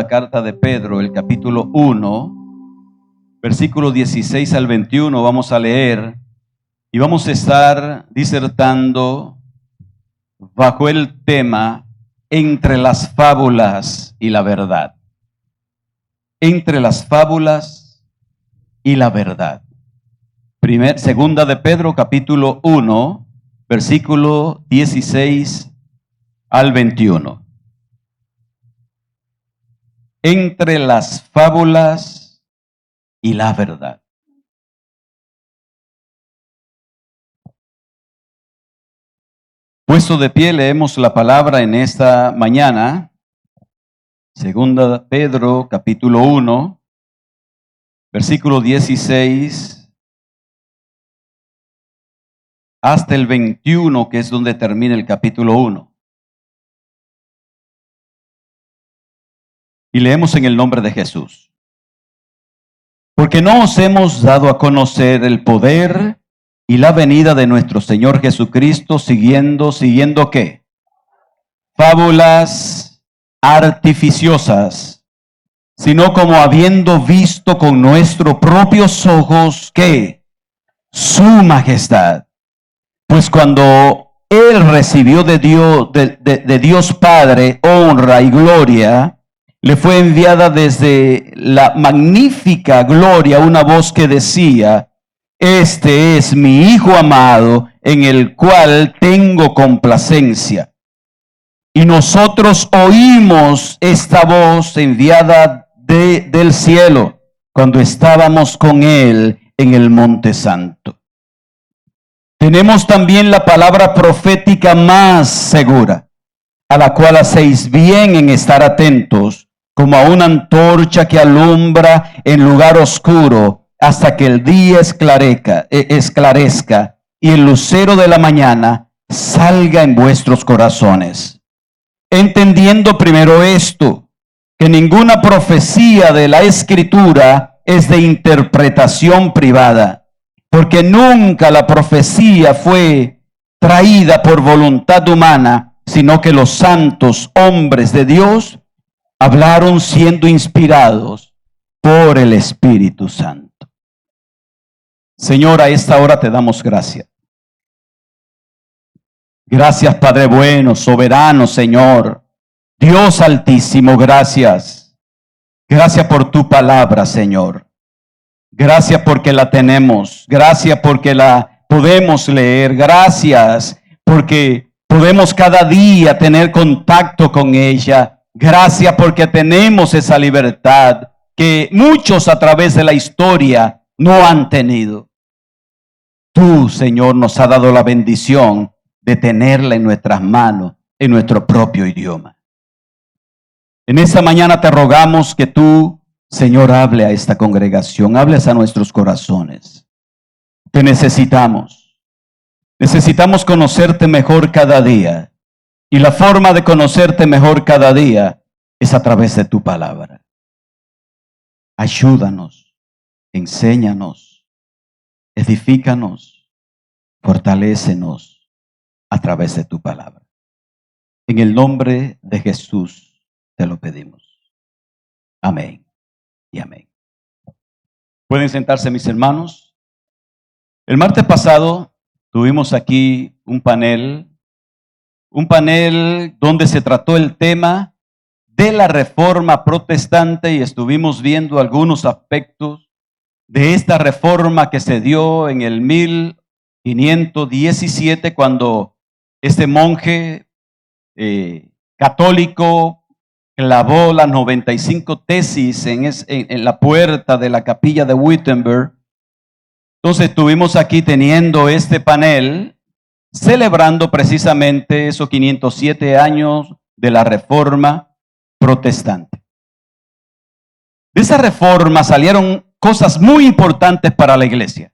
segunda carta de Pedro, el capítulo 1, versículo 16 al 21, vamos a leer y vamos a estar disertando bajo el tema entre las fábulas y la verdad. Entre las fábulas y la verdad. Segunda de Pedro, capítulo 1, versículo 16 al 21. Entre las fábulas y la verdad. Puesto de pie, leemos la palabra en esta mañana. Segunda de Pedro, capítulo 1, versículo 16 hasta el 21, que es donde termina el capítulo 1. Y leemos en el nombre de Jesús. Porque no os hemos dado a conocer el poder y la venida de nuestro Señor Jesucristo siguiendo ¿qué? Fábulas artificiosas, sino como habiendo visto con nuestros propios ojos, ¿qué? Su majestad. Pues cuando Él recibió de Dios Padre honra y gloria, le fue enviada desde la magnífica gloria una voz que decía: este es mi Hijo amado, en el cual tengo complacencia. Y nosotros oímos esta voz enviada del cielo cuando estábamos con Él en el Monte Santo. Tenemos también la palabra profética más segura, a la cual hacéis bien en estar atentos, como a una antorcha que alumbra en lugar oscuro, hasta que el día esclarezca y el lucero de la mañana salga en vuestros corazones. Entendiendo primero esto, que ninguna profecía de la Escritura es de interpretación privada, porque nunca la profecía fue traída por voluntad humana, sino que los santos hombres de Dios hablaron siendo inspirados por el Espíritu Santo. Señor, a esta hora te damos gracias. Gracias, Padre bueno, soberano, Señor. Dios altísimo, gracias. Gracias por tu palabra, Señor. Gracias porque la tenemos. Gracias porque la podemos leer. Gracias porque podemos cada día tener contacto con ella. Gracias porque tenemos esa libertad que muchos a través de la historia no han tenido. Tú, Señor, nos has dado la bendición de tenerla en nuestras manos, en nuestro propio idioma. En esta mañana te rogamos que tú, Señor, hable a esta congregación, hables a nuestros corazones. Te necesitamos. Necesitamos conocerte mejor cada día. Y la forma de conocerte mejor cada día es a través de tu palabra. Ayúdanos, enséñanos, edifícanos, fortalécenos a través de tu palabra. En el nombre de Jesús te lo pedimos. Amén y amén. Pueden sentarse, mis hermanos. El martes pasado tuvimos aquí un panel donde se trató el tema de la Reforma Protestante y estuvimos viendo algunos aspectos de esta reforma que se dio en el 1517 cuando este monje católico clavó las 95 tesis en la puerta de la capilla de Wittenberg. Entonces estuvimos aquí teniendo este panel celebrando precisamente esos 507 años de la Reforma Protestante. De esa reforma salieron cosas muy importantes para la iglesia.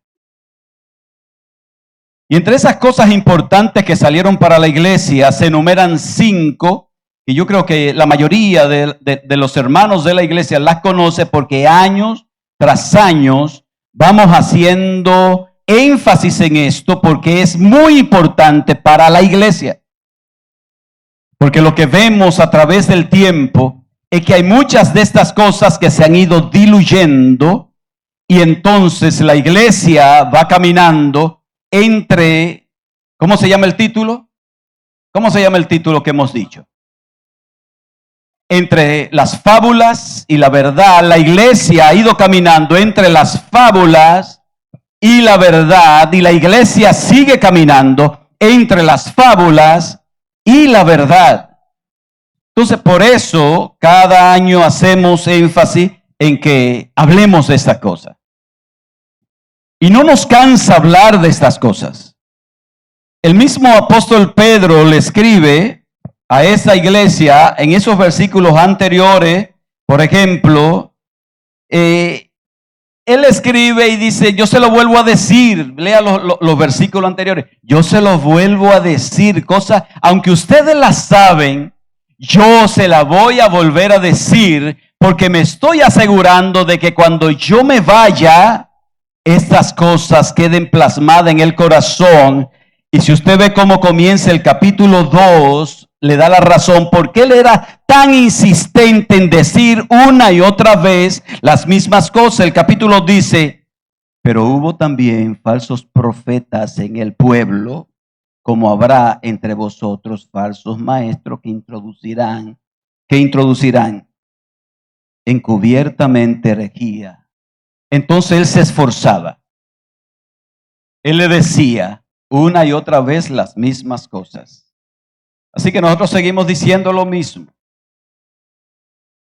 Y entre esas cosas importantes que salieron para la iglesia se enumeran 5, y yo creo que la mayoría de los hermanos de la iglesia las conoce porque años tras años vamos haciendo énfasis en esto porque es muy importante para la iglesia. Porque lo que vemos a través del tiempo es que hay muchas de estas cosas que se han ido diluyendo y entonces la iglesia va caminando entre, ¿cómo se llama el título? ¿Cómo se llama el título que hemos dicho? Entre las fábulas y la verdad. La iglesia ha ido caminando entre las fábulas y la verdad, y la iglesia sigue caminando entre las fábulas y la verdad. Entonces, por eso, cada año hacemos énfasis en que hablemos de estas cosas. Y no nos cansa hablar de estas cosas. El mismo apóstol Pedro le escribe a esa iglesia en esos versículos anteriores, por ejemplo, él escribe y dice, yo se lo vuelvo a decir, lea los versículos anteriores, yo se los vuelvo a decir, cosas, aunque ustedes las saben, yo se la voy a volver a decir, porque me estoy asegurando de que cuando yo me vaya, estas cosas queden plasmadas en el corazón. Y si usted ve cómo comienza el capítulo 2, le da la razón por qué él era tan insistente en decir una y otra vez las mismas cosas. El capítulo dice, pero hubo también falsos profetas en el pueblo, como habrá entre vosotros falsos maestros que introducirán encubiertamente herejía. Entonces él se esforzaba. Él le decía una y otra vez las mismas cosas. Así que nosotros seguimos diciendo lo mismo.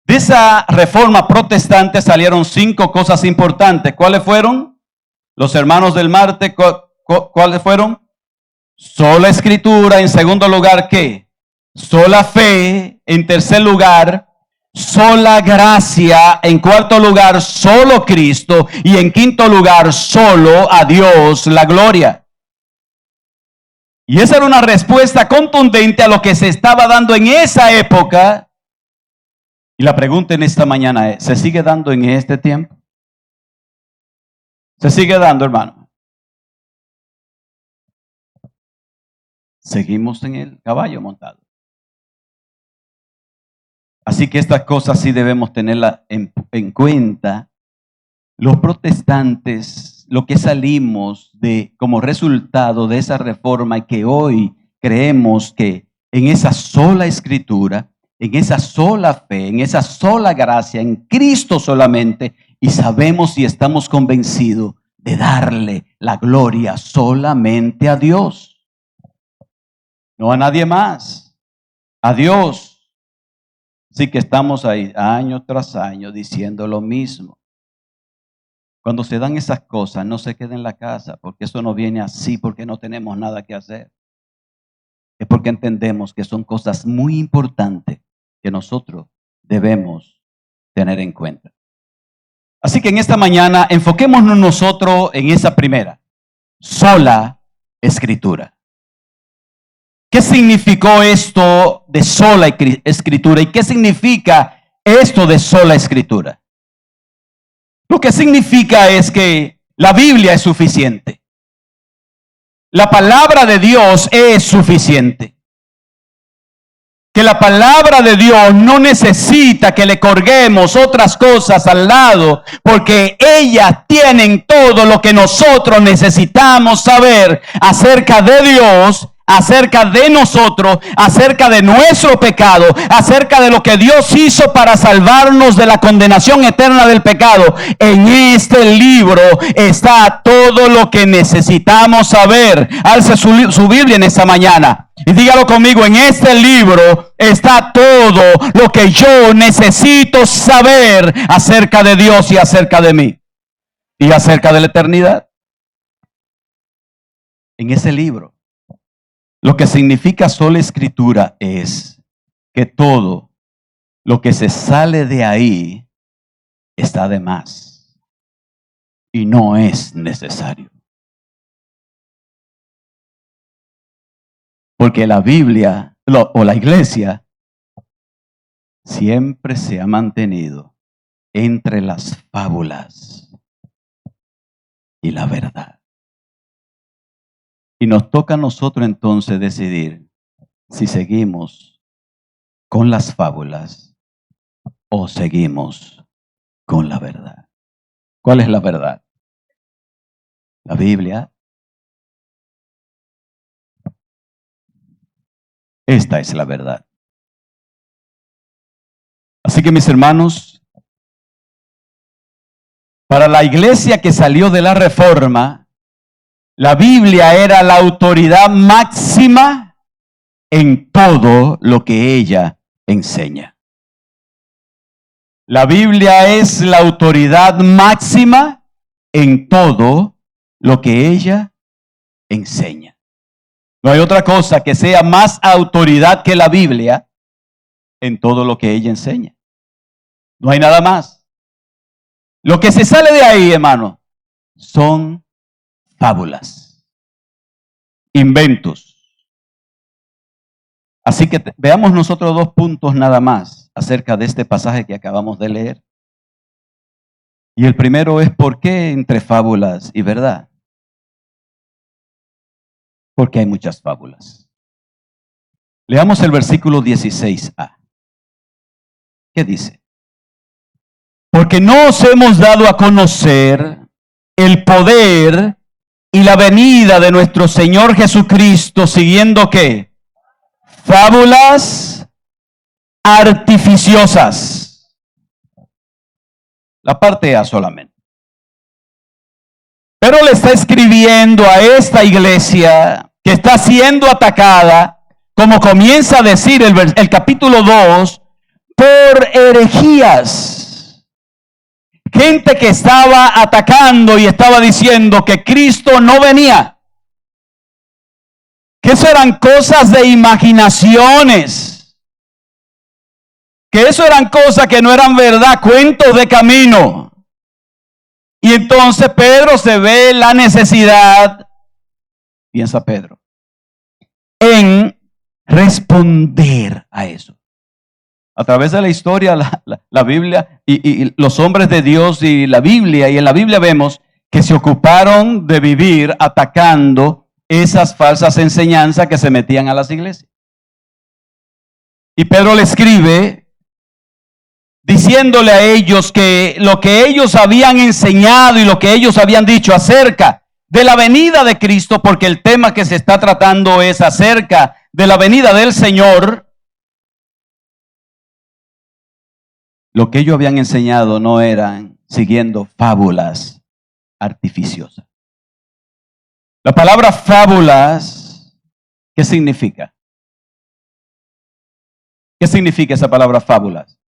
De esa reforma protestante salieron 5 cosas importantes. ¿Cuáles fueron? Los hermanos del Marte, ¿cuáles fueron? Sola escritura. En segundo lugar, ¿qué? Sola fe. En tercer lugar, sola gracia. En cuarto lugar, solo Cristo. Y en quinto lugar, solo a Dios la gloria. Y esa era una respuesta contundente a lo que se estaba dando en esa época. Y la pregunta en esta mañana es, ¿se sigue dando en este tiempo? ¿Se sigue dando, hermano? Seguimos en el caballo montado. Así que estas cosas sí debemos tenerlas en cuenta. Los protestantes, lo que salimos de como resultado de esa reforma y que hoy creemos que en esa sola escritura, en esa sola fe, en esa sola gracia, en Cristo solamente, y sabemos y estamos convencidos de darle la gloria solamente a Dios. No a nadie más, a Dios. Así que estamos ahí año tras año diciendo lo mismo. Cuando se dan esas cosas, no se queden en la casa, porque eso no viene así, porque no tenemos nada que hacer. Es porque entendemos que son cosas muy importantes que nosotros debemos tener en cuenta. Así que en esta mañana enfoquémonos nosotros en esa primera, sola escritura. ¿Qué significó esto de sola escritura? ¿Y qué significa esto de sola escritura? Lo que significa es que la Biblia es suficiente. La palabra de Dios es suficiente. Que la palabra de Dios no necesita que le colguemos otras cosas al lado, porque ellas tienen todo lo que nosotros necesitamos saber acerca de Dios, acerca de nosotros, acerca de nuestro pecado, acerca de lo que Dios hizo para salvarnos de la condenación eterna del pecado. En este libro está todo lo que necesitamos saber. Alce su Biblia en esta mañana y dígalo conmigo: en este libro está todo lo que yo necesito saber acerca de Dios y acerca de mí y acerca de la eternidad. En ese libro. Lo que significa sola escritura es que todo lo que se sale de ahí está de más y no es necesario. Porque la Biblia o la iglesia siempre se ha mantenido entre las fábulas y la verdad. Y nos toca a nosotros entonces decidir si seguimos con las fábulas o seguimos con la verdad? ¿Cuál es la verdad? La Biblia. Esta es la verdad. Así que mis hermanos, para la iglesia que salió de la Reforma, la Biblia era la autoridad máxima en todo lo que ella enseña. La Biblia es la autoridad máxima en todo lo que ella enseña. No hay otra cosa que sea más autoridad que la Biblia en todo lo que ella enseña. No hay nada más. Lo que se sale de ahí, hermano, son fábulas, inventos. Así que veamos nosotros 2 puntos nada más acerca de este pasaje que acabamos de leer. Y el primero es: ¿por qué entre fábulas y verdad? Porque hay muchas fábulas. Leamos el versículo 16a. ¿Qué dice? Porque no os hemos dado a conocer el poder y la venida de nuestro Señor Jesucristo siguiendo ¿qué? Fábulas artificiosas. La parte A solamente. Pero le está escribiendo a esta iglesia que está siendo atacada, como comienza a decir el capítulo 2, por herejías. Gente que estaba atacando y estaba diciendo que Cristo no venía. Que eso eran cosas de imaginaciones. Que eso eran cosas que no eran verdad, cuentos de camino. Y entonces Pedro se ve la necesidad, piensa Pedro, en responder a eso. A través de la historia, la Biblia y los hombres de Dios y la Biblia, y en la Biblia vemos que se ocuparon de vivir atacando esas falsas enseñanzas que se metían a las iglesias. Y Pedro le escribe diciéndole a ellos que lo que ellos habían enseñado y lo que ellos habían dicho acerca de la venida de Cristo, porque el tema que se está tratando es acerca de la venida del Señor. Lo que ellos habían enseñado no eran siguiendo fábulas artificiosas. La palabra fábulas, ¿qué significa? ¿Qué significa esa palabra fábulas?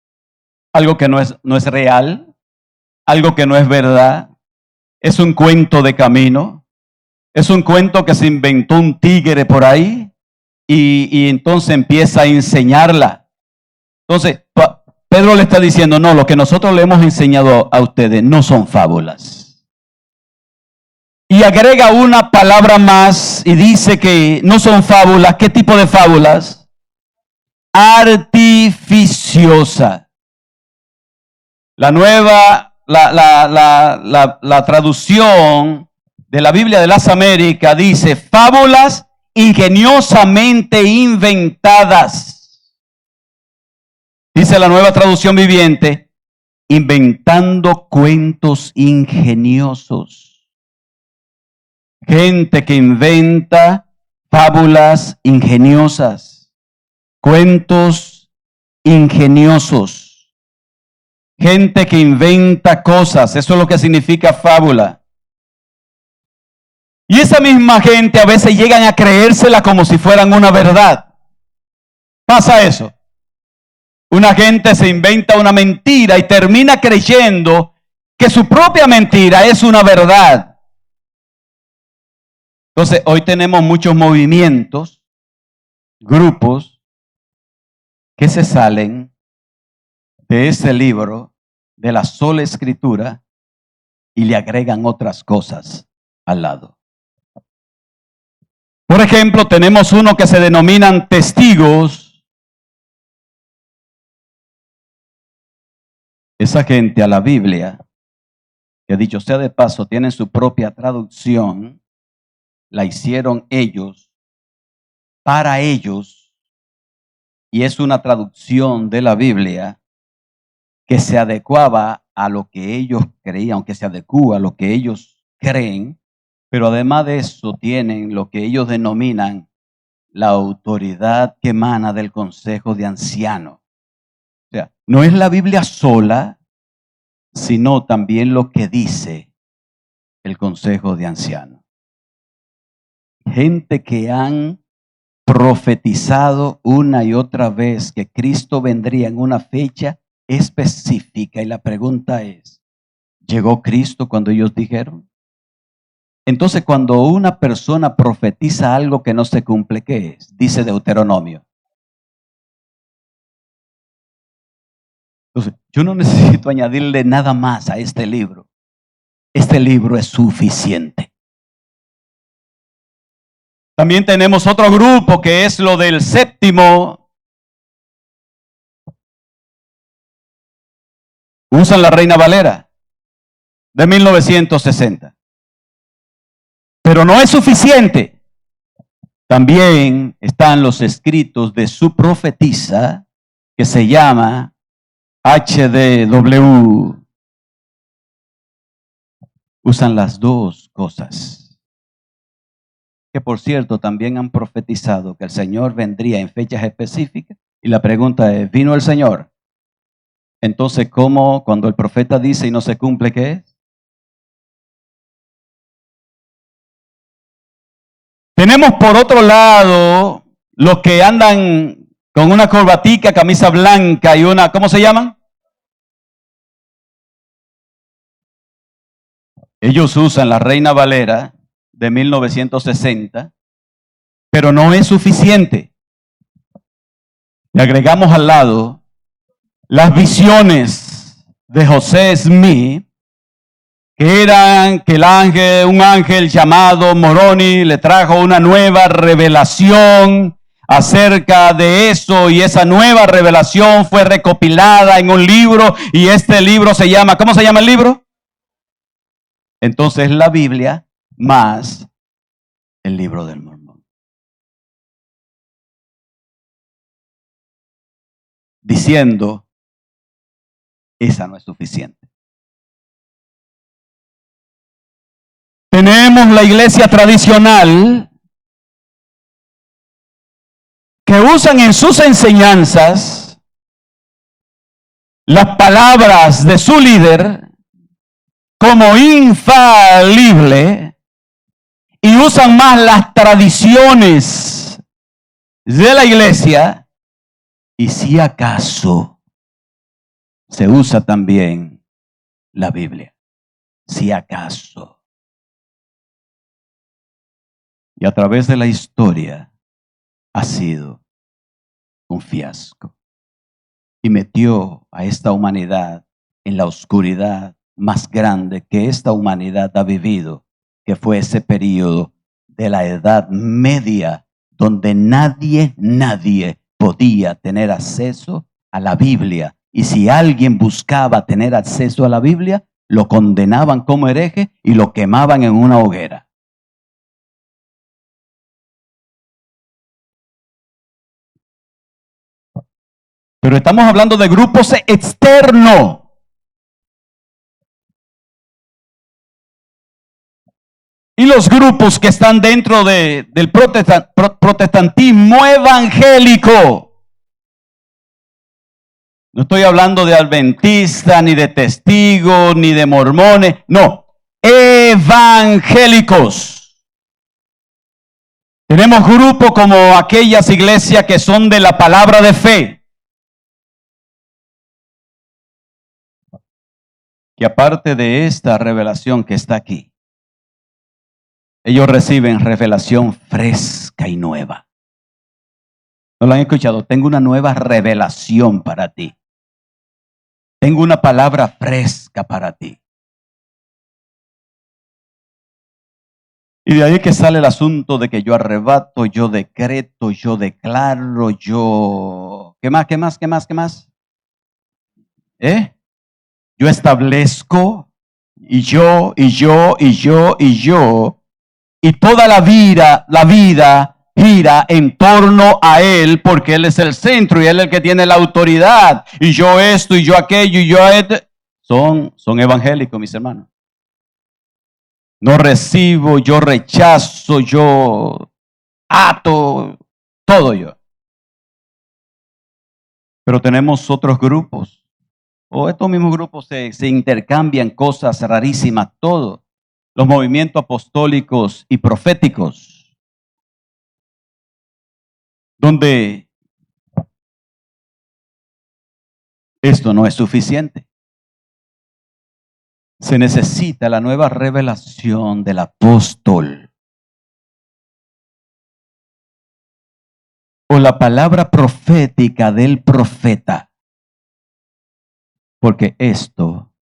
Algo que no es real, algo que no es verdad, es un cuento de camino, es un cuento que se inventó un tigre por ahí y entonces empieza a enseñarla. Entonces, Pedro le está diciendo, no, lo que nosotros le hemos enseñado a ustedes no son fábulas. Y agrega una palabra más y dice que no son fábulas. ¿Qué tipo de fábulas? Artificiosa. La nueva, la traducción de la Biblia de las Américas dice fábulas ingeniosamente inventadas. Dice la Nueva Traducción Viviente, inventando cuentos ingeniosos. Gente que inventa fábulas ingeniosas, cuentos ingeniosos. Gente que inventa cosas, eso es lo que significa fábula. Y esa misma gente a veces llegan a creérsela como si fueran una verdad. Pasa eso. Una gente se inventa una mentira y termina creyendo que su propia mentira es una verdad. Entonces, hoy tenemos muchos movimientos, grupos, que se salen de ese libro, de la sola escritura, y le agregan otras cosas al lado. Por ejemplo, tenemos uno que se denominan testigos. Esa gente a la Biblia, que dicho sea de paso, tienen su propia traducción, la hicieron ellos, para ellos, y es una traducción de la Biblia que se adecuaba a lo que ellos creían, que se adecúa a lo que ellos creen, pero además de eso tienen lo que ellos denominan la autoridad que emana del Consejo de Ancianos. O sea, no es la Biblia sola, sino también lo que dice el Consejo de Ancianos. Gente que han profetizado una y otra vez que Cristo vendría en una fecha específica, y la pregunta es, ¿llegó Cristo cuando ellos dijeron? Entonces, cuando una persona profetiza algo que no se cumple, ¿qué es? Dice Deuteronomio. Entonces, yo no necesito añadirle nada más a este libro. Este libro es suficiente. También tenemos otro grupo que es lo del séptimo. Usan la Reina Valera de 1960. Pero no es suficiente. También están los escritos de su profetisa que se llama HDW. Usan las dos cosas. Que por cierto también han profetizado que el Señor vendría en fechas específicas. Y la pregunta es, ¿vino el Señor? Entonces, ¿cómo cuando el profeta dice y no se cumple, qué es? Tenemos por otro lado los que andan con una corbatica, camisa blanca y una, ¿cómo se llaman? Ellos usan la Reina Valera de 1960, pero no es suficiente. Le agregamos al lado las visiones de José Smith, que eran que un ángel llamado Moroni le trajo una nueva revelación acerca de eso, y esa nueva revelación fue recopilada en un libro, y este libro se llama, ¿cómo se llama el libro? Entonces la Biblia más el libro del Mormón. Diciendo, esa no es suficiente. Tenemos la iglesia tradicional que usan en sus enseñanzas las palabras de su líder como infalible y usan más las tradiciones de la iglesia, y si acaso se usa también la Biblia, si acaso. Y a través de la historia ha sido un fiasco. Y metió a esta humanidad en la oscuridad más grande que esta humanidad ha vivido, que fue ese periodo de la Edad Media, donde nadie podía tener acceso a la Biblia. Y si alguien buscaba tener acceso a la Biblia, lo condenaban como hereje y lo quemaban en una hoguera. Pero estamos hablando de grupos externos. Y los grupos que están dentro del protestantismo evangélico. No estoy hablando de adventistas, ni de testigos, ni de mormones. No, evangélicos. Tenemos grupos como aquellas iglesias que son de la palabra de fe. Que aparte de esta revelación que está aquí, ellos reciben revelación fresca y nueva. ¿No lo han escuchado? Tengo una nueva revelación para ti. Tengo una palabra fresca para ti. Y de ahí que sale el asunto de que yo arrebato, yo decreto, yo declaro, yo... ¿Qué más? Yo establezco, y yo, y toda la vida gira en torno a Él porque Él es el centro y Él es el que tiene la autoridad. Y yo esto y yo aquello y yo esto. Son evangélicos, mis hermanos. No recibo, yo rechazo, yo ato, todo yo. Pero tenemos otros grupos. O estos mismos grupos se intercambian cosas rarísimas, todo. Los movimientos apostólicos y proféticos, donde esto no es suficiente. Se necesita la nueva revelación del apóstol o la palabra profética del profeta, porque esto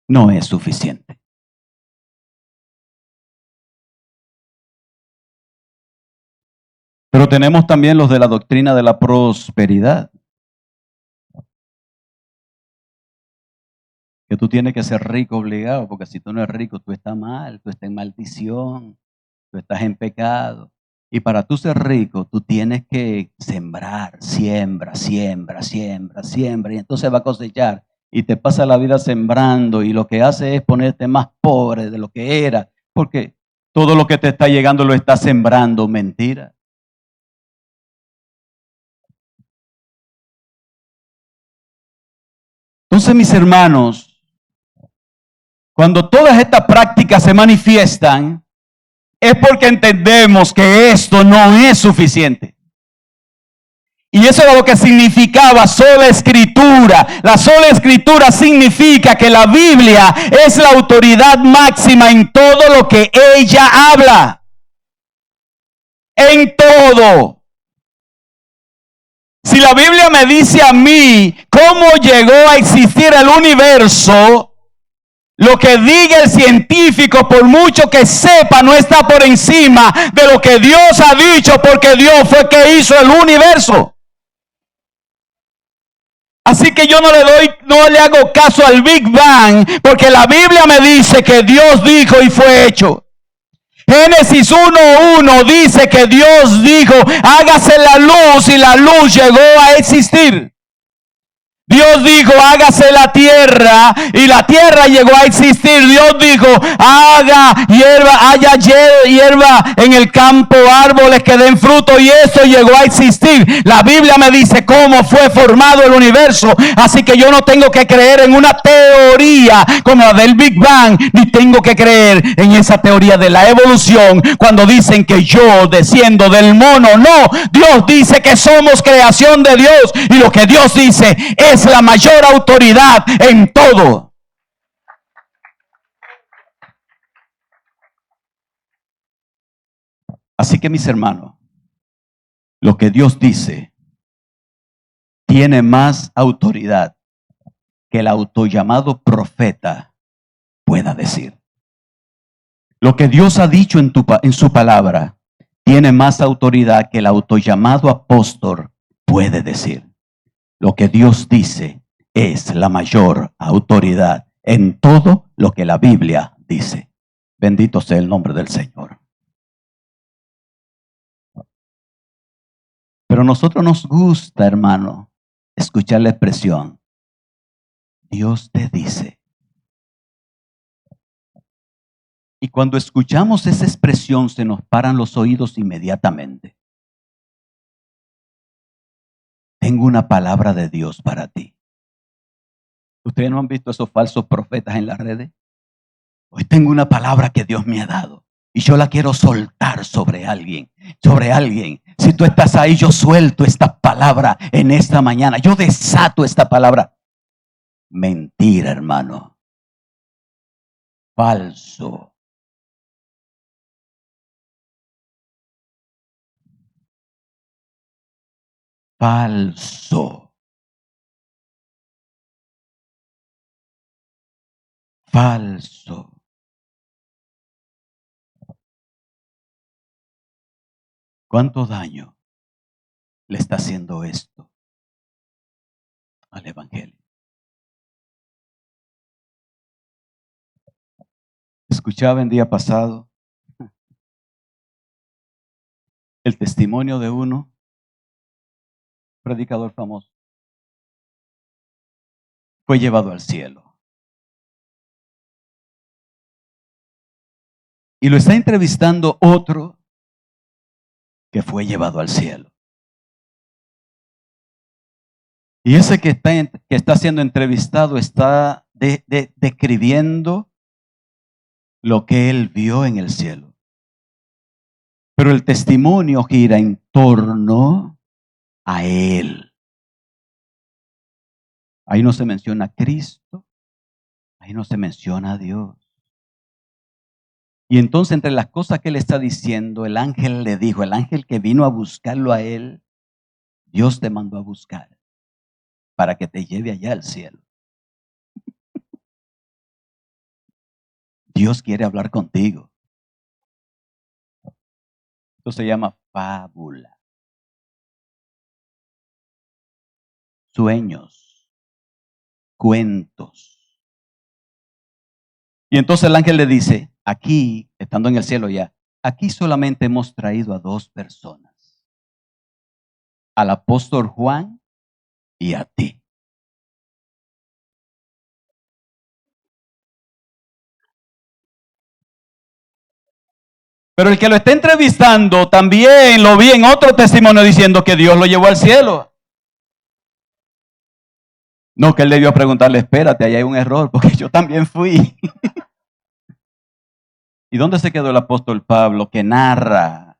no es suficiente. Pero tenemos también los de la doctrina de la prosperidad, que tú tienes que ser rico obligado, porque si tú no eres rico, tú estás mal, tú estás en maldición, tú estás en pecado. Y para tú ser rico, tú tienes que sembrar, siembra, y entonces va a cosechar. Y te pasa la vida sembrando y lo que hace es ponerte más pobre de lo que era, porque todo lo que te está llegando lo está sembrando mentira. Entonces, mis hermanos, cuando todas estas prácticas se manifiestan, es porque entendemos que esto no es suficiente. Y eso era lo que significaba sola escritura. La sola escritura significa que la Biblia es la autoridad máxima en todo lo que ella habla. En todo. Si la Biblia me dice a mí cómo llegó a existir el universo, lo que diga el científico, por mucho que sepa, no está por encima de lo que Dios ha dicho, porque Dios fue que hizo el universo. Así que yo no le hago caso al Big Bang, porque la Biblia me dice que Dios dijo y fue hecho. Génesis 1:1 dice que Dios dijo, hágase la luz, y la luz llegó a existir. Dios dijo, hágase la tierra, y la tierra llegó a existir. Dios dijo, haya hierba en el campo, árboles que den fruto, y eso llegó a existir. La Biblia me dice cómo fue formado el universo, así que yo no tengo que creer en una teoría como la del Big Bang, ni tengo que creer en esa teoría de la evolución cuando dicen que yo desciendo del mono. No, Dios dice que somos creación de Dios, y lo que Dios dice es la mayor autoridad en todo. Así que, mis hermanos, lo que Dios dice tiene más autoridad que el autollamado profeta pueda decir. Lo que Dios ha dicho en su palabra tiene más autoridad que el autollamado apóstol puede decir. Lo que Dios dice es la mayor autoridad en todo lo que la Biblia dice. Bendito sea el nombre del Señor. Pero a nosotros nos gusta, hermano, escuchar la expresión, Dios te dice. Y cuando escuchamos esa expresión se nos paran los oídos inmediatamente. Tengo una palabra de Dios para ti. ¿Ustedes no han visto esos falsos profetas en las redes? Hoy tengo una palabra que Dios me ha dado y yo la quiero soltar sobre alguien, Si tú estás ahí, yo suelto esta palabra en esta mañana. Yo desato esta palabra. Mentira, hermano. Falso. Falso. Falso. ¿Cuánto daño le está haciendo esto al evangelio? Escuchaba el día pasado el testimonio de uno, predicador famoso, fue llevado al cielo. Y lo está entrevistando otro que fue llevado al cielo. Y ese que está siendo entrevistado está describiendo lo que él vio en el cielo. Pero el testimonio gira en torno a él. Ahí no se menciona a Cristo, ahí no se menciona a Dios. Y entonces entre las cosas que él está diciendo, el ángel le dijo, el ángel que vino a buscarlo a él, Dios te mandó a buscar para que te lleve allá al cielo. Dios quiere hablar contigo. Esto se llama fábula. Sueños, cuentos. Y entonces el ángel le dice, aquí, estando en el cielo ya, aquí solamente hemos traído a dos personas, al apóstol Juan y a ti. Pero el que lo está entrevistando también lo vi en otro testimonio diciendo que Dios lo llevó al cielo. No, que él debió preguntarle, espérate, ahí hay un error, porque yo también fui. ¿Y dónde se quedó el apóstol Pablo que narra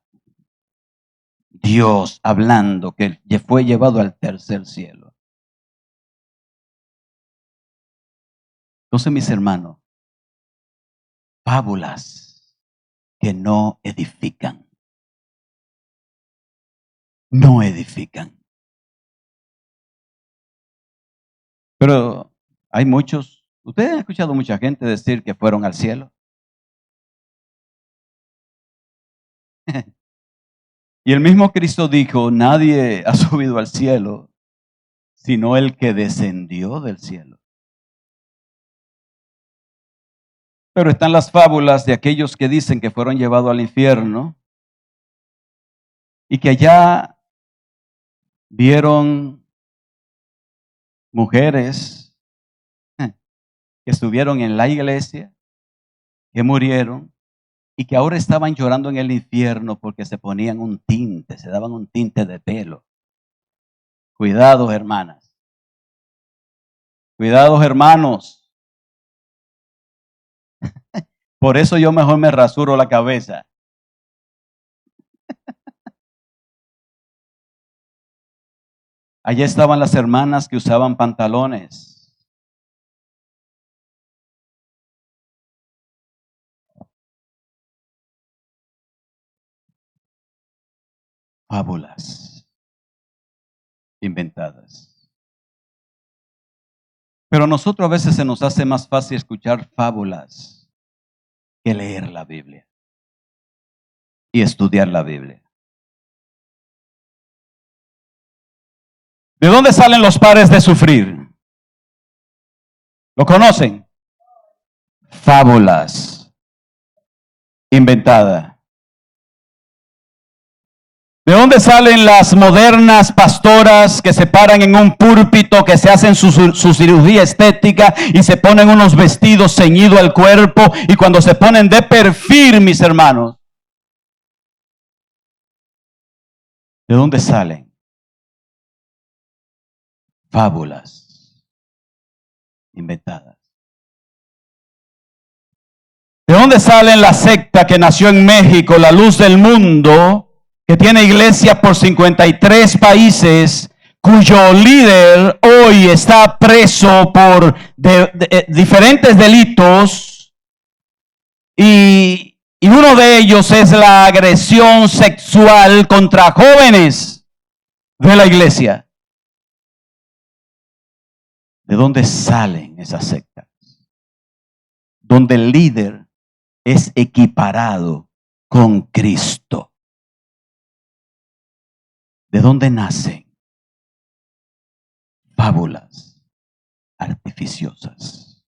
Dios hablando que fue llevado al tercer cielo? Entonces, mis hermanos, fábulas que no edifican. No edifican. Pero hay muchos, ustedes han escuchado mucha gente decir que fueron al cielo. Y el mismo Cristo dijo, nadie ha subido al cielo, sino el que descendió del cielo. Pero están las fábulas de aquellos que dicen que fueron llevados al infierno y que allá vieron mujeres que estuvieron en la iglesia, que murieron y que ahora estaban llorando en el infierno porque se ponían un tinte, se daban un tinte de pelo. Cuidado, hermanas. Cuidado, hermanos. Por eso yo mejor me rasuro la cabeza. Allá estaban las hermanas que usaban pantalones. Fábulas inventadas. Pero a nosotros a veces se nos hace más fácil escuchar fábulas que leer la Biblia y estudiar la Biblia. ¿De dónde salen los pares de sufrir? ¿Lo conocen? Fábulas inventadas. ¿De dónde salen las modernas pastoras que se paran en un púlpito, que se hacen su cirugía estética y se ponen unos vestidos ceñidos al cuerpo y cuando se ponen de perfil, mis hermanos? ¿De dónde salen? Fábulas inventadas. ¿De dónde salen la secta que nació en México, la luz del mundo, que tiene iglesias por 53 países, cuyo líder hoy está preso por diferentes delitos y uno de ellos es la agresión sexual contra jóvenes de la iglesia? ¿De dónde salen esas sectas? Donde el líder es equiparado con Cristo. ¿De dónde nacen? Fábulas artificiosas.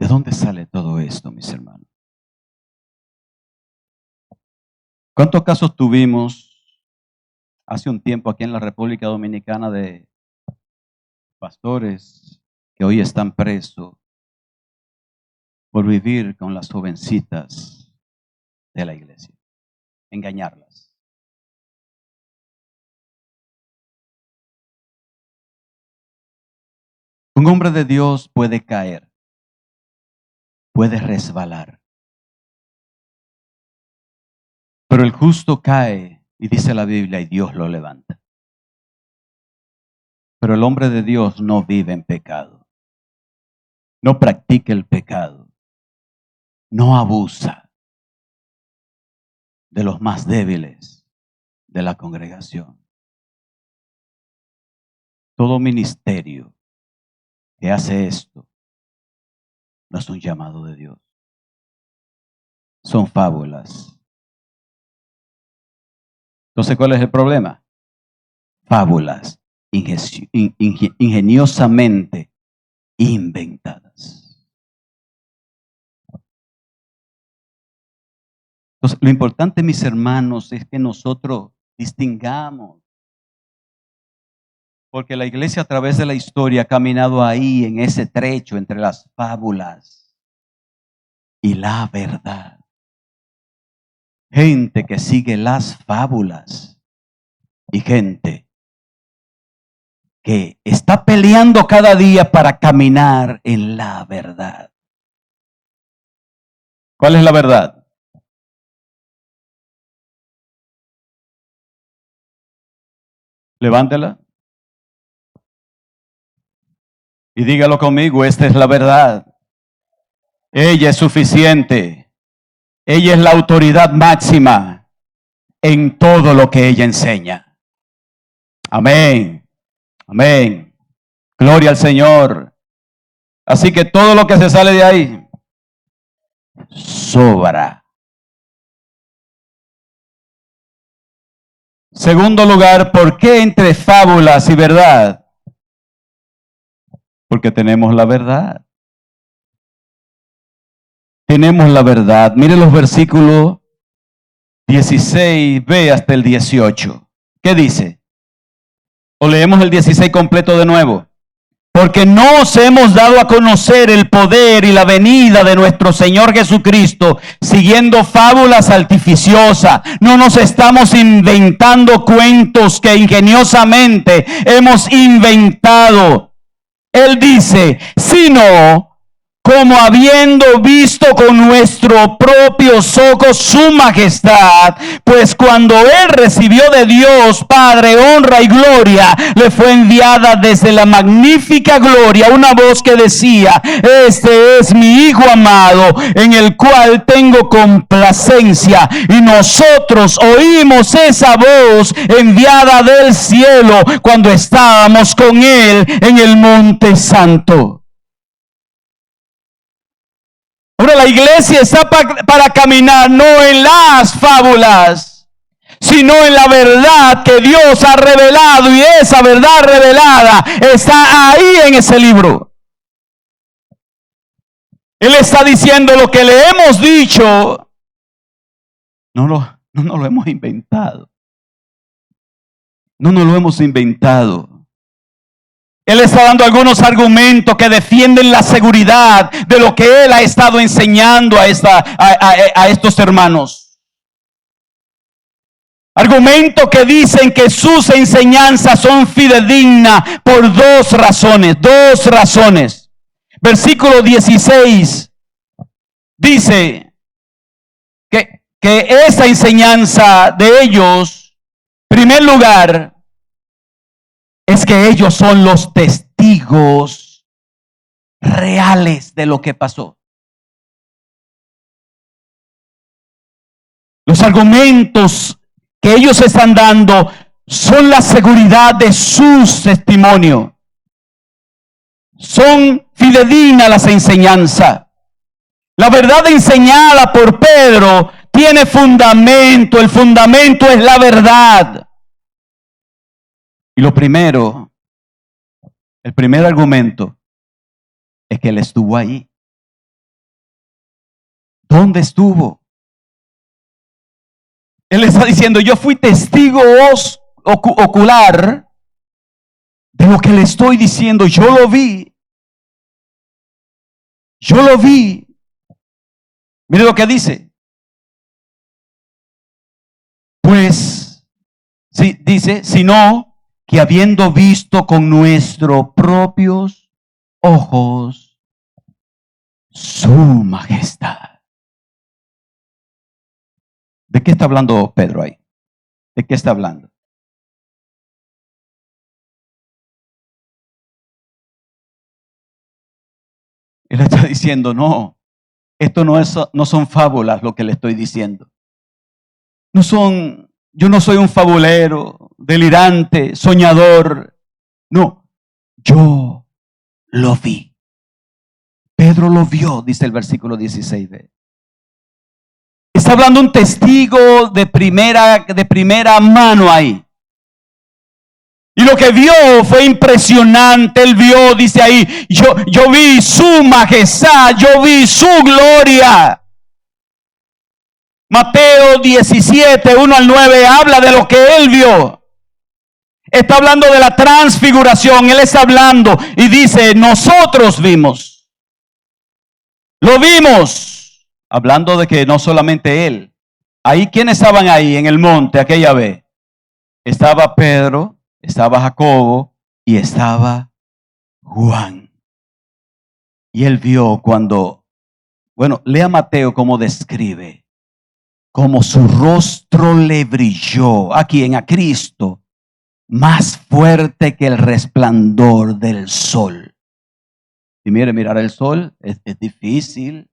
¿De dónde sale todo esto, mis hermanos? ¿Cuántos casos tuvimos hace un tiempo aquí en la República Dominicana de pastores que hoy están presos por vivir con las jovencitas de la iglesia, engañarlas? Un hombre de Dios puede caer, puede resbalar, pero el justo cae y dice la Biblia y Dios lo levanta. Pero el hombre de Dios no vive en pecado, no practica el pecado, no abusa de los más débiles de la congregación. Todo ministerio que hace esto no es un llamado de Dios. Son fábulas. Entonces, ¿cuál es el problema? Fábulas ingeniosamente inventadas. Entonces, lo importante, mis hermanos, es que nosotros distingamos. Porque la iglesia a través de la historia ha caminado ahí en ese trecho entre las fábulas y la verdad. Gente que sigue las fábulas y gente que está peleando cada día para caminar en la verdad. ¿Cuál es la verdad? Levántela y dígalo conmigo, esta es la verdad. Ella es suficiente. Ella es la autoridad máxima en todo lo que ella enseña. Amén. Amén. Gloria al Señor. Así que todo lo que se sale de ahí sobra. Segundo lugar, ¿por qué entre fábulas y verdad? Porque tenemos la verdad. Tenemos la verdad. Mire los versículos 16b hasta el 18. ¿Qué dice? O leemos el 16 completo de nuevo. Porque no os hemos dado a conocer el poder y la venida de nuestro Señor Jesucristo siguiendo fábulas artificiosas. No nos estamos inventando cuentos que ingeniosamente hemos inventado. Él dice, sino como habiendo visto con nuestros propios ojos su majestad, pues cuando él recibió de Dios Padre honra y gloria, le fue enviada desde la magnífica gloria una voz que decía, este es mi Hijo amado, en el cual tengo complacencia. Y nosotros oímos esa voz enviada del cielo cuando estábamos con él en el monte santo. Ahora la iglesia está para caminar no en las fábulas, sino en la verdad que Dios ha revelado, y esa verdad revelada está ahí en ese libro. Él está diciendo lo que le hemos dicho, no lo hemos inventado. No nos lo hemos inventado. Él está dando algunos argumentos que defienden la seguridad de lo que él ha estado enseñando a estos hermanos. Argumentos que dicen que sus enseñanzas son fidedignas por dos razones. Versículo 16 dice que esa enseñanza de ellos, en primer lugar, es que ellos son los testigos reales de lo que pasó. Los argumentos que ellos están dando son la seguridad de sus testimonios. Son fidedignas las enseñanzas. La verdad enseñada por Pedro tiene fundamento. El fundamento es la verdad. Y el primer argumento es que él estuvo ahí. ¿Dónde estuvo? Él está diciendo, yo fui testigo ocular de lo que le estoy diciendo. Yo lo vi. Yo lo vi. Mire lo que dice. Pues, sí, dice, sino que habiendo visto con nuestros propios ojos su majestad. ¿De qué está hablando Pedro ahí? ¿De qué está hablando? Él está diciendo, no, esto no son fábulas lo que le estoy diciendo. Yo no soy un fabulero, delirante, soñador. No, yo lo vi. Pedro lo vio, dice el versículo 16b. Está hablando un testigo de primera mano ahí. Y lo que vio fue impresionante. Él vio, dice ahí, yo vi su majestad, yo vi su gloria. Mateo 17, 1 al 9, habla de lo que él vio. Está hablando de la transfiguración. Él está hablando y dice, nosotros vimos. Lo vimos. Hablando de que no solamente él. Ahí, ¿quiénes estaban ahí en el monte aquella vez? Estaba Pedro, estaba Jacobo y estaba Juan. Y él vio cuando, lea Mateo cómo describe, como su rostro le brilló, a Cristo, más fuerte que el resplandor del sol. Y mirar el sol es difícil.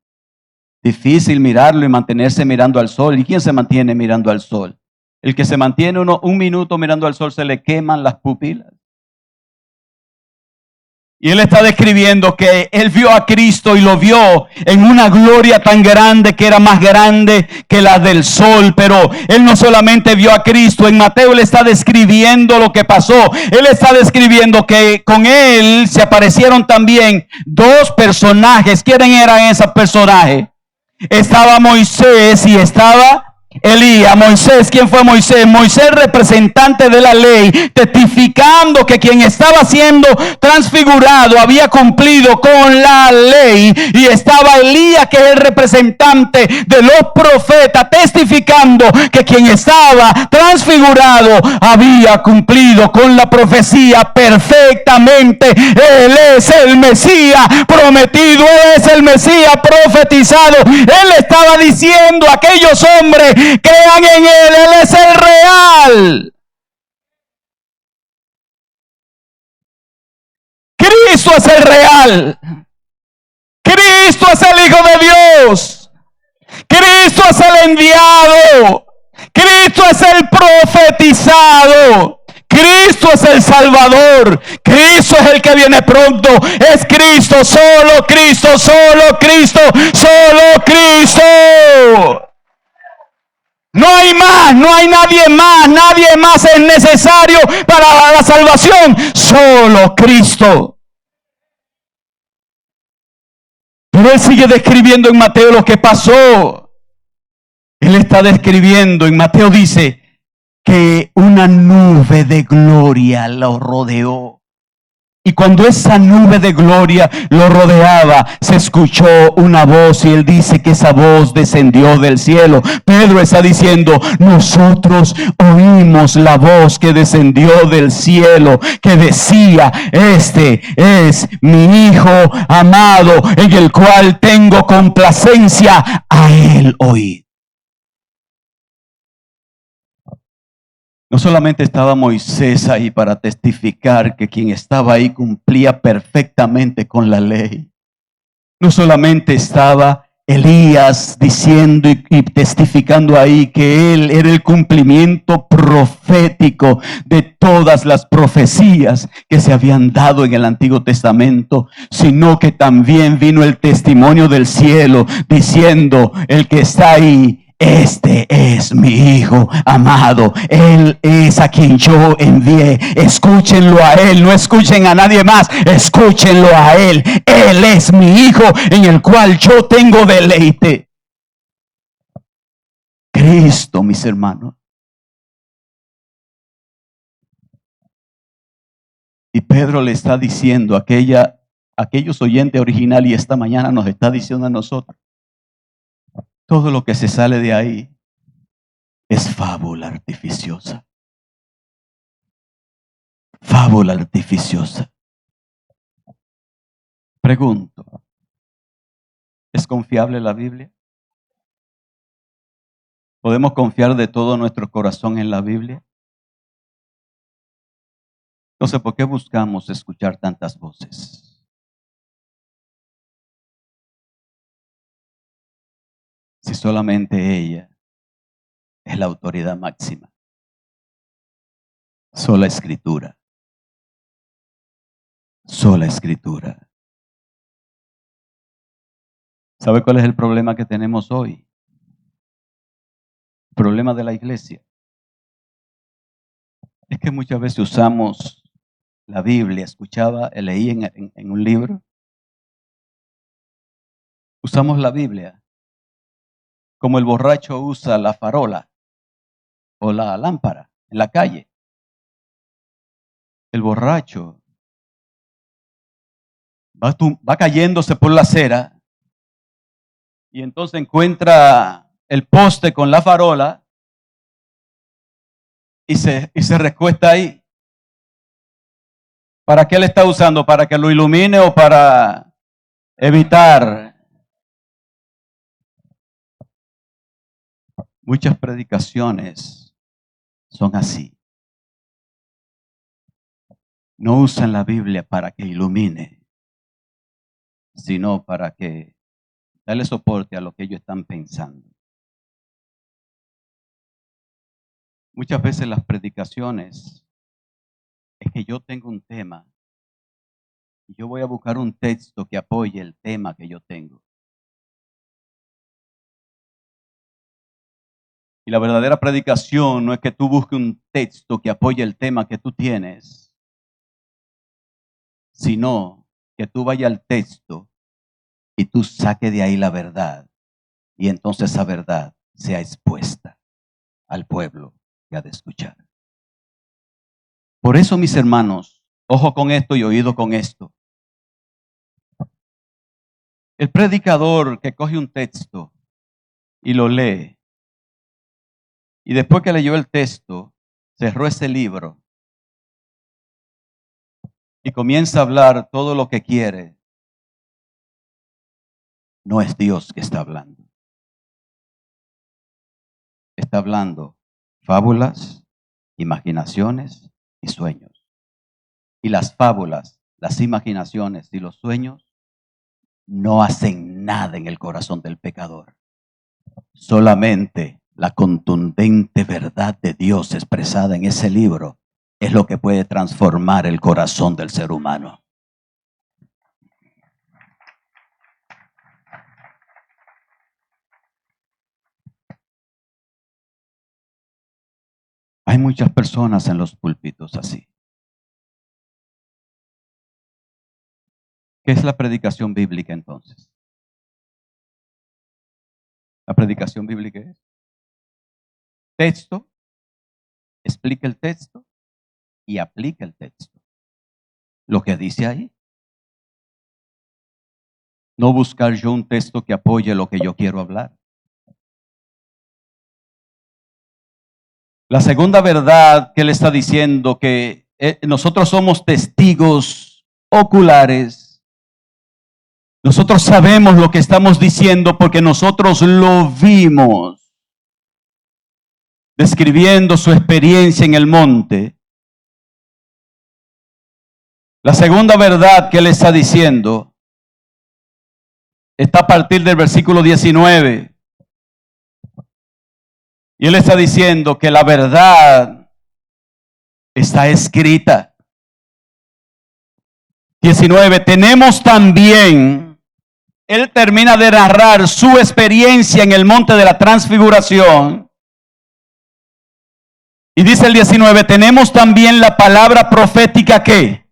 Difícil mirarlo y mantenerse mirando al sol. ¿Y quién se mantiene mirando al sol? El que se mantiene un minuto mirando al sol se le queman las pupilas. Y él está describiendo que él vio a Cristo y lo vio en una gloria tan grande que era más grande que la del sol. Pero él no solamente vio a Cristo. En Mateo él está describiendo lo que pasó. Él está describiendo que con él se aparecieron también dos personajes. ¿Quiénes eran esos personajes? Estaba Moisés y estaba Elías. Moisés, ¿quién fue Moisés? Moisés, representante de la ley, testificando que quien estaba siendo transfigurado había cumplido con la ley. Y estaba Elías, que es el representante de los profetas, testificando que quien estaba transfigurado había cumplido con la profecía perfectamente. Él es el Mesías prometido, Él es el Mesías profetizado. Él estaba diciendo a aquellos hombres, crean en Él es el real. Cristo es el real. Cristo es el Hijo de Dios. Cristo es el enviado. Cristo es el profetizado. Cristo es el Salvador. Cristo es el que viene pronto. Es Cristo, solo Cristo, solo Cristo, solo Cristo. No hay más, no hay nadie más es necesario para la salvación, solo Cristo. Pero él sigue describiendo en Mateo lo que pasó. Él está describiendo, en Mateo dice que una nube de gloria lo rodeó. Y cuando esa nube de gloria lo rodeaba, se escuchó una voz y él dice que esa voz descendió del cielo. Pedro está diciendo, nosotros oímos la voz que descendió del cielo, que decía, este es mi Hijo amado, en el cual tengo complacencia, a él oíd. No solamente estaba Moisés ahí para testificar que quien estaba ahí cumplía perfectamente con la ley. No solamente estaba Elías diciendo y testificando ahí que él era el cumplimiento profético de todas las profecías que se habían dado en el Antiguo Testamento, sino que también vino el testimonio del cielo diciendo, el que está ahí, este es mi Hijo amado, Él es a quien yo envié. Escúchenlo a Él, no escuchen a nadie más, escúchenlo a Él. Él es mi Hijo en el cual yo tengo deleite. Cristo, mis hermanos. Y Pedro le está diciendo a aquellos oyentes originales, y esta mañana nos está diciendo a nosotros, todo lo que se sale de ahí es fábula artificiosa. Fábula artificiosa. Pregunto, ¿es confiable la Biblia? ¿Podemos confiar de todo nuestro corazón en la Biblia? Entonces, ¿por qué buscamos escuchar tantas voces? Si solamente ella es la autoridad máxima. Sola Escritura. Sola Escritura. ¿Sabe cuál es el problema que tenemos hoy? El problema de la iglesia es que muchas veces usamos la Biblia, leí en un libro, usamos la Biblia como el borracho usa la farola o la lámpara en la calle. El borracho va cayéndose por la acera y entonces encuentra el poste con la farola y se recuesta ahí. ¿Para qué le está usando? ¿Para que lo ilumine o para evitar? Muchas predicaciones son así. No usan la Biblia para que ilumine, sino para que darle soporte a lo que ellos están pensando. Muchas veces las predicaciones es que yo tengo un tema y yo voy a buscar un texto que apoye el tema que yo tengo. Y la verdadera predicación no es que tú busques un texto que apoye el tema que tú tienes, sino que tú vayas al texto y tú saques de ahí la verdad y entonces esa verdad sea expuesta al pueblo que ha de escuchar. Por eso, mis hermanos, ojo con esto y oído con esto. El predicador que coge un texto y lo lee, y después que leyó el texto, cerró ese libro y comienza a hablar todo lo que quiere, no es Dios que está hablando. Está hablando fábulas, imaginaciones y sueños. Y las fábulas, las imaginaciones y los sueños no hacen nada en el corazón del pecador. Solamente la contundente verdad de Dios expresada en ese libro es lo que puede transformar el corazón del ser humano. Hay muchas personas en los púlpitos así. ¿Qué es la predicación bíblica entonces? La predicación bíblica es texto, explica el texto y aplica el texto. Lo que dice ahí. No buscar yo un texto que apoye lo que yo quiero hablar. La segunda verdad que él está diciendo, que nosotros somos testigos oculares. Nosotros sabemos lo que estamos diciendo porque nosotros lo vimos. Describiendo su experiencia en el monte. La segunda verdad que él está diciendo está a partir del versículo 19. Y él está diciendo que la verdad está escrita. 19. Tenemos también, él termina de narrar su experiencia en el monte de la transfiguración. Y dice el 19, tenemos también la palabra profética que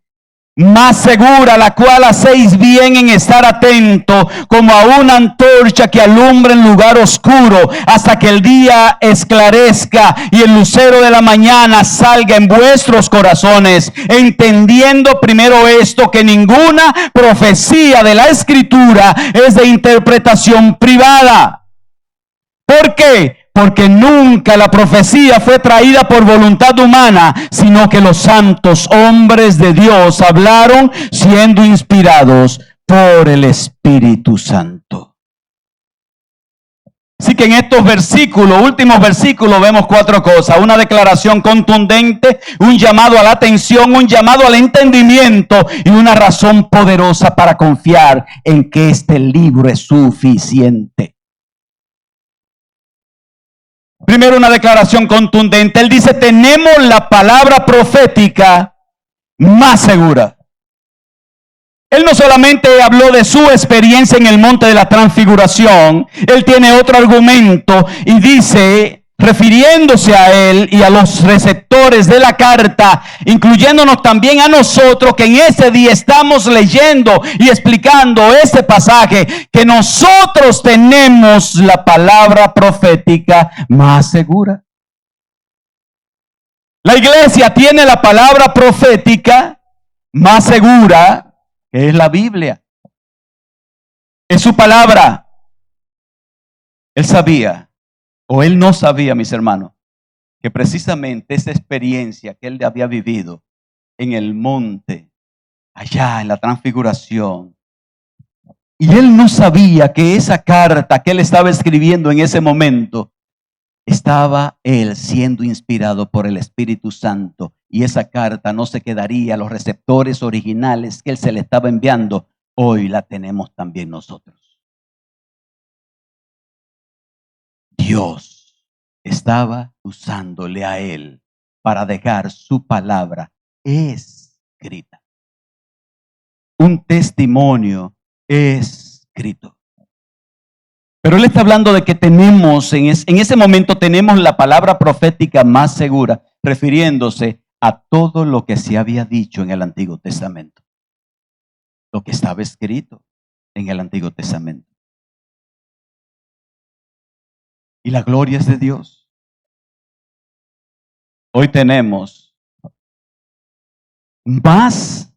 más segura, la cual hacéis bien en estar atento, como a una antorcha que alumbra en lugar oscuro, hasta que el día esclarezca y el lucero de la mañana salga en vuestros corazones, entendiendo primero esto, que ninguna profecía de la Escritura es de interpretación privada. ¿Por qué? Porque nunca la profecía fue traída por voluntad humana, sino que los santos hombres de Dios hablaron siendo inspirados por el Espíritu Santo. Así que en estos versículos, últimos versículos, vemos cuatro cosas: una declaración contundente, un llamado a la atención, un llamado al entendimiento y una razón poderosa para confiar en que este libro es suficiente. Primero, una declaración contundente. Él dice: tenemos la palabra profética más segura. Él no solamente habló de su experiencia en el monte de la transfiguración, él tiene otro argumento y dice, refiriéndose a él y a los receptores de la carta, incluyéndonos también a nosotros que en ese día estamos leyendo y explicando este pasaje, que nosotros tenemos la palabra profética más segura. La iglesia tiene la palabra profética más segura, que es la Biblia. Es su palabra. Él sabía, o él no sabía, mis hermanos, que precisamente esa experiencia que él había vivido en el monte, allá en la transfiguración, y él no sabía que esa carta que él estaba escribiendo en ese momento, estaba él siendo inspirado por el Espíritu Santo, y esa carta no se quedaría a los receptores originales que él se le estaba enviando. Hoy la tenemos también nosotros. Dios estaba usándole a él para dejar su palabra escrita, un testimonio escrito. Pero él está hablando de que tenemos, en ese momento tenemos la palabra profética más segura, refiriéndose a todo lo que se había dicho en el Antiguo Testamento. Lo que estaba escrito en el Antiguo Testamento. Y la gloria es de Dios. Hoy tenemos más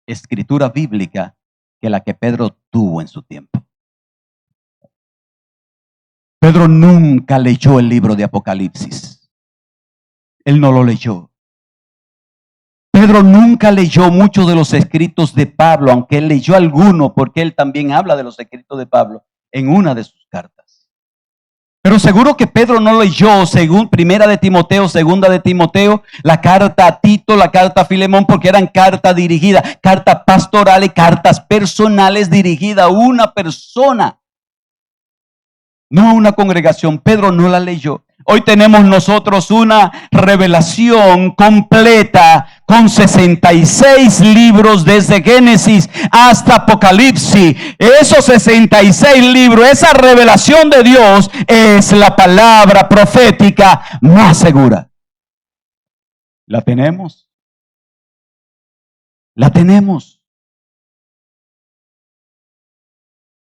escritura bíblica que la que Pedro tuvo en su tiempo. Pedro nunca leyó el libro de Apocalipsis. Él no lo leyó. Pedro nunca leyó muchos de los escritos de Pablo, aunque él leyó alguno, porque él también habla de los escritos de Pablo en una de sus cartas. Pero seguro que Pedro no leyó según Primera de Timoteo, Segunda de Timoteo, la carta a Tito, la carta a Filemón, porque eran cartas dirigidas, cartas pastorales, cartas personales dirigidas a una persona, no a una congregación. Pedro no la leyó. Hoy tenemos nosotros una revelación completa con 66 libros desde Génesis hasta Apocalipsis. Esos 66 libros, esa revelación de Dios es la palabra profética más segura. ¿La tenemos? La tenemos.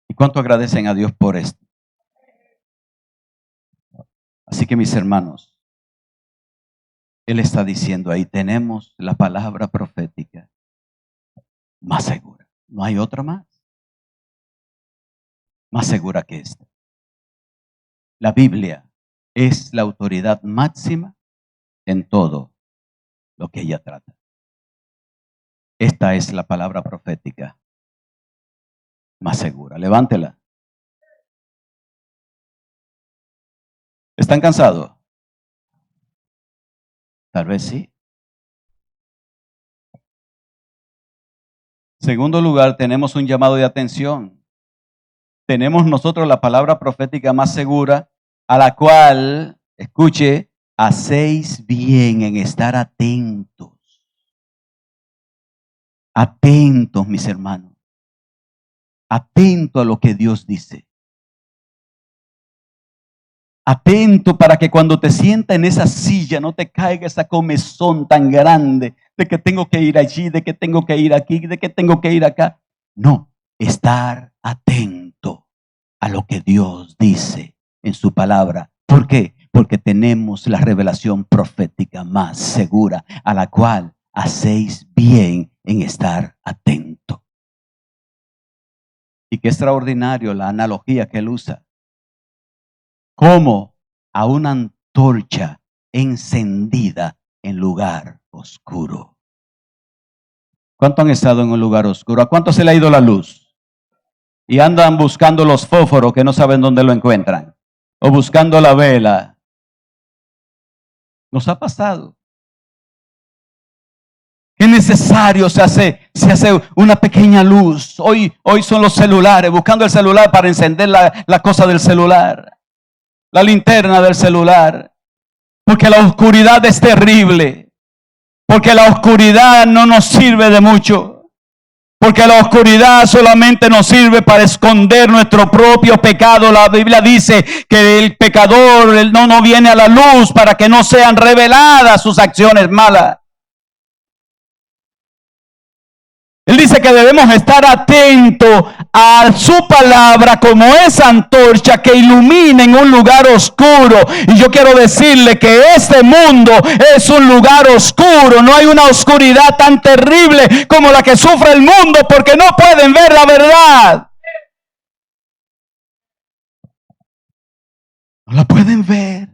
¿Y cuánto agradecen a Dios por esto? Así que, mis hermanos, él está diciendo ahí, tenemos la palabra profética más segura. No hay otra más segura que esta. La Biblia es la autoridad máxima en todo lo que ella trata. Esta es la palabra profética más segura. Levántela. ¿Están cansados? Tal vez sí. Segundo lugar, tenemos un llamado de atención. Tenemos nosotros la palabra profética más segura, a la cual, escuche, hacéis bien en estar atentos. Atentos, mis hermanos. Atento a lo que Dios dice. Atento para que cuando te sientas en esa silla no te caiga esa comezón tan grande de que tengo que ir allí, de que tengo que ir aquí, de que tengo que ir acá. No, estar atento a lo que Dios dice en su palabra. ¿Por qué? Porque tenemos la revelación profética más segura, a la cual hacéis bien en estar atento. Y qué extraordinario la analogía que él usa. Como a una antorcha encendida en lugar oscuro. ¿Cuánto han estado en un lugar oscuro? ¿A cuánto se le ha ido la luz? Y andan buscando los fósforos que no saben dónde lo encuentran. O buscando la vela. Nos ha pasado. Es necesario, se hace una pequeña luz. Hoy son los celulares, buscando el celular para encender la cosa del celular. La linterna del celular. Porque la oscuridad es terrible. Porque la oscuridad no nos sirve de mucho. Porque la oscuridad solamente nos sirve para esconder nuestro propio pecado. La Biblia dice que el pecador no viene a la luz para que no sean reveladas sus acciones malas. Él dice que debemos estar atentos a su palabra como esa antorcha que ilumina en un lugar oscuro. Y yo quiero decirle que este mundo es un lugar oscuro. No hay una oscuridad tan terrible como la que sufre el mundo porque no pueden ver la verdad. No la pueden ver.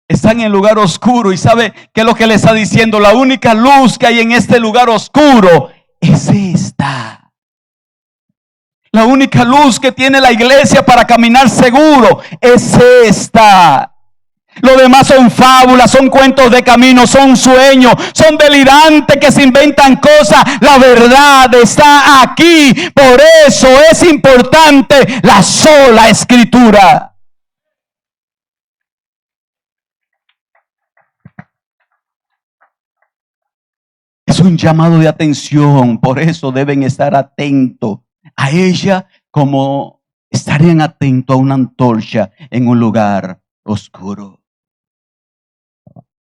Están en el lugar oscuro y ¿sabe qué es lo que le está diciendo? La única luz que hay en este lugar oscuro es esta. La única luz que tiene la iglesia para caminar seguro es esta. Lo demás son fábulas, son cuentos de camino, son sueños, son delirantes que se inventan cosas. La verdad está aquí. Por eso es importante la sola escritura. Es un llamado de atención, por eso deben estar atentos a ella como estarían atentos a una antorcha en un lugar oscuro.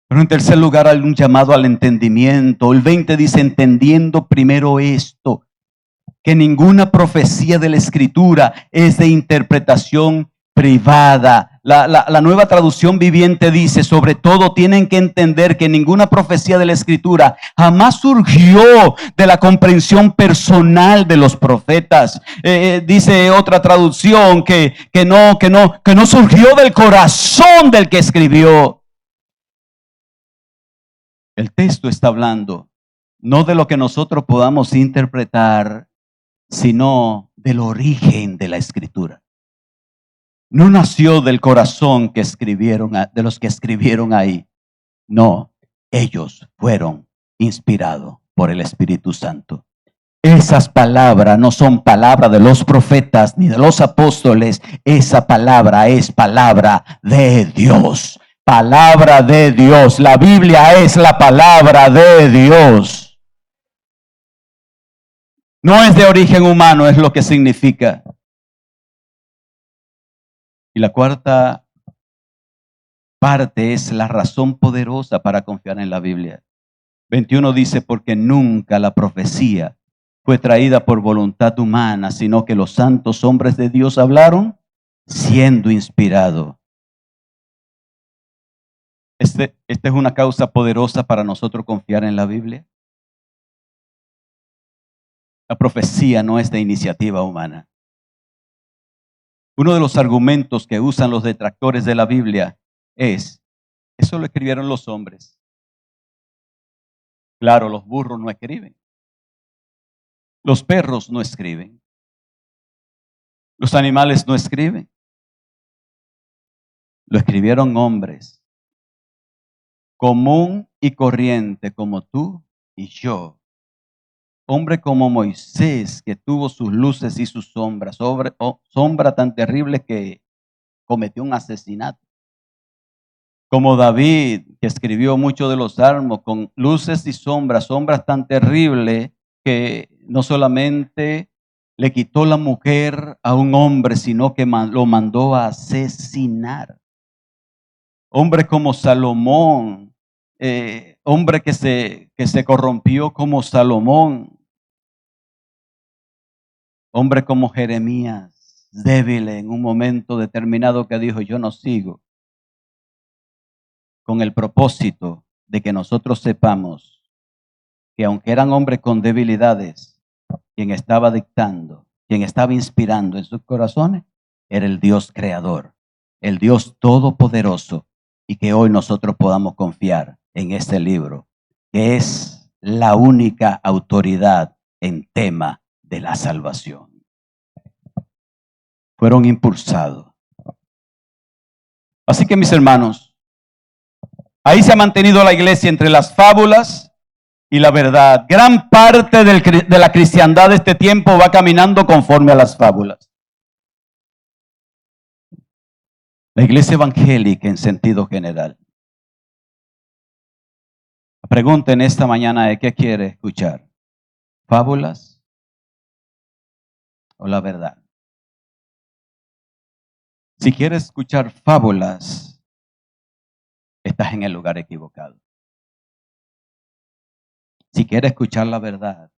Pero en tercer lugar hay un llamado al entendimiento. El 20 dice, entendiendo primero esto, que ninguna profecía de la Escritura es de interpretación privada. La Nueva Traducción Viviente dice, sobre todo tienen que entender que ninguna profecía de la Escritura jamás surgió de la comprensión personal de los profetas. Dice otra traducción que no surgió del corazón del que escribió. El texto está hablando no de lo que nosotros podamos interpretar, sino del origen de la Escritura. No nació del corazón que escribieron, de los que escribieron ahí. No, ellos fueron inspirados por el Espíritu Santo. Esas palabras no son palabras de los profetas ni de los apóstoles. Esa palabra es palabra de Dios. Palabra de Dios. La Biblia es la palabra de Dios. No es de origen humano, es lo que significa. Y la cuarta parte es la razón poderosa para confiar en la Biblia. 21 dice, porque nunca la profecía fue traída por voluntad humana, sino que los santos hombres de Dios hablaron siendo inspirados. Esta es una causa poderosa para nosotros confiar en la Biblia. La profecía no es de iniciativa humana. Uno de los argumentos que usan los detractores de la Biblia es, eso lo escribieron los hombres. Claro, los burros no escriben. Los perros no escriben. Los animales no escriben. Lo escribieron hombres común y corriente como tú y yo. Hombre como Moisés, que tuvo sus luces y sus sombras, sombra tan terrible que cometió un asesinato. Como David, que escribió muchos de los salmos con luces y sombras tan terribles que no solamente le quitó la mujer a un hombre, sino que lo mandó a asesinar. Hombres como Salomón, hombre que se corrompió como Salomón, hombre como Jeremías, débil en un momento determinado que dijo, yo no sigo, con el propósito de que nosotros sepamos que aunque eran hombres con debilidades, quien estaba dictando, quien estaba inspirando en sus corazones, era el Dios creador, el Dios todopoderoso, y que hoy nosotros podamos confiar en este libro, que es la única autoridad en tema de la salvación. Fueron impulsados. Así que mis hermanos, ahí se ha mantenido la iglesia entre las fábulas y la verdad. Gran parte de la cristiandad de este tiempo va caminando conforme a las fábulas. La iglesia evangélica en sentido general. La pregunta en esta mañana es, ¿qué quiere escuchar? ¿Fábulas o la verdad? Si quieres escuchar fábulas, estás en el lugar equivocado. Si quieres escuchar la verdad,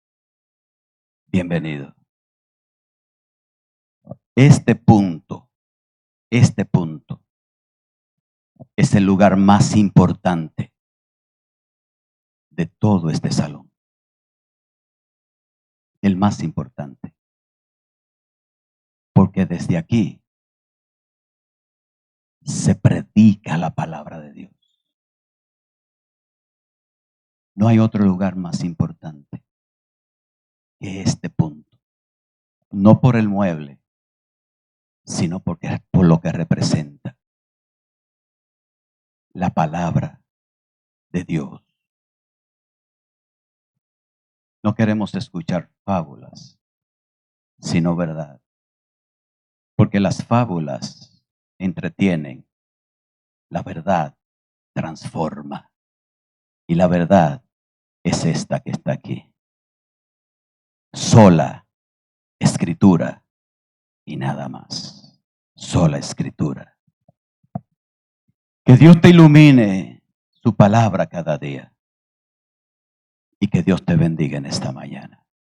bienvenido. Este punto es el lugar más importante de todo este salón. El más importante. Porque desde aquí se predica la palabra de Dios. No hay otro lugar más importante que este punto. No por el mueble, sino por lo que representa la palabra de Dios. No queremos escuchar fábulas, sino verdad. Porque las fábulas entretienen, la verdad transforma. Y la verdad es esta que está aquí. Sola escritura y nada más. Sola escritura. Que Dios te ilumine su palabra cada día. Y que Dios te bendiga en esta mañana.